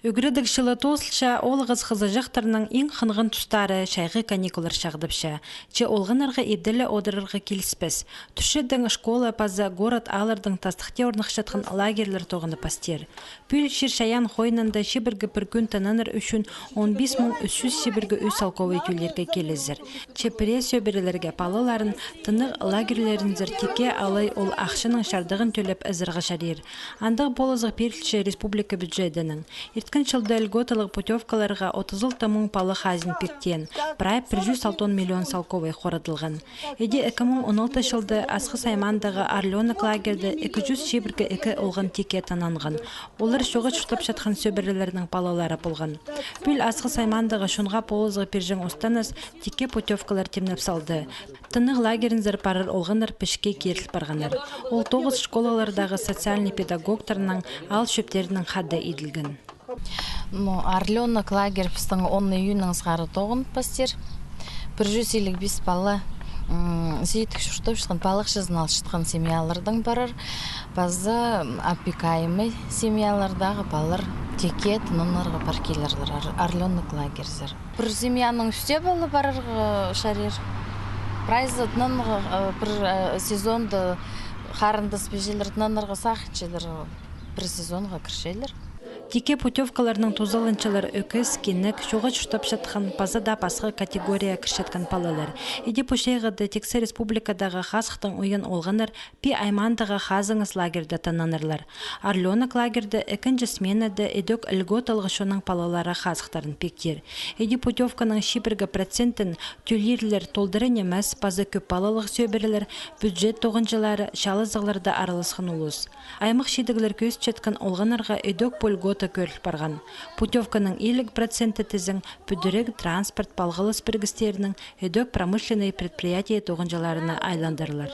Үгірідік шылы тослша олығыз қызы жақтарының ең қынғын тұстары шайғы каникулар шағдыпша. Че олғынарға ебділі одырырғы келіспес. Түшеддің школа паза город алырдың тастықте орнықшатқын лагерлер тоғыны пастер. Пүл шер шаян хойнында шебіргі бір күн тананыр үшін 15 мың үсіз шебіргі өз алковы етулерге келізір. Че пресио берелерге палыларын тынық лагерлерінзір теке алай ол ақшының шардығын төлеп әзірға шарир. Андық болызық перші республика бюджетінің. Ирткін жылда льготалық путевкаларға 30 мың палы хазин пектен, прай 106 миллион салковай қорадылған. Еде 2016 жылда асқы саймандағы Орленок лагерді 200 шебіргі 2 олған теке тананған. Олар шоғы жұштап жатқан сөбірілерінің палалары болған. Бүл асқы саймандағы шунға полызғы пержің останыз теке путевкалар темнеп салды. Тынық лагерінзір парыр олғандар пішке керіл барғанар. Ол 9 школалардағы социальный педагогтарының ал шөптерінің қадды еділген. Орленок лагерь пістің 10 июнның сғары тоғын пастер. 155 бала зейтік шұртып шыққан балық жазын алшытқан семьялардың барыр. Базы опекаемый семьялардағы балар теке тынынырғы паркелерлер Орленок лагерьзір. Бір семьяның үсте болы барырғы шарер. Прайзы тынынырғы бір сезонды қарынды спежелер тынынырғы сақытшелер бір сезонға кіршелер. Теке путевкаларының тозалынчылар өкіз, кенік, шоға жұштап жатқан пазада басқа категория кіршеткен палалар. Еде пұшайғыды тексе республикадағы хасықтың ойын олғанар пи аймандағы хазыңыз лагерді тананырлар. Орленок лагерді екінші сменады едік үлгот алғышының палалары хасықтарын пектер. Еде путевканың шипіргі процентін төлерлер толдырын емес пазы көп палалық сөбірілер, бюджет тоғынжылары шалызығларды аралысқан ұлыс. Аймық шедігілер көз четкен олғанарға едік пөлгот көріл барған. Путевканың 50% тізің бүдірек транспорт балғылыс біргістерінің өдік промышленный предприятие тоғынжаларына айландырылар.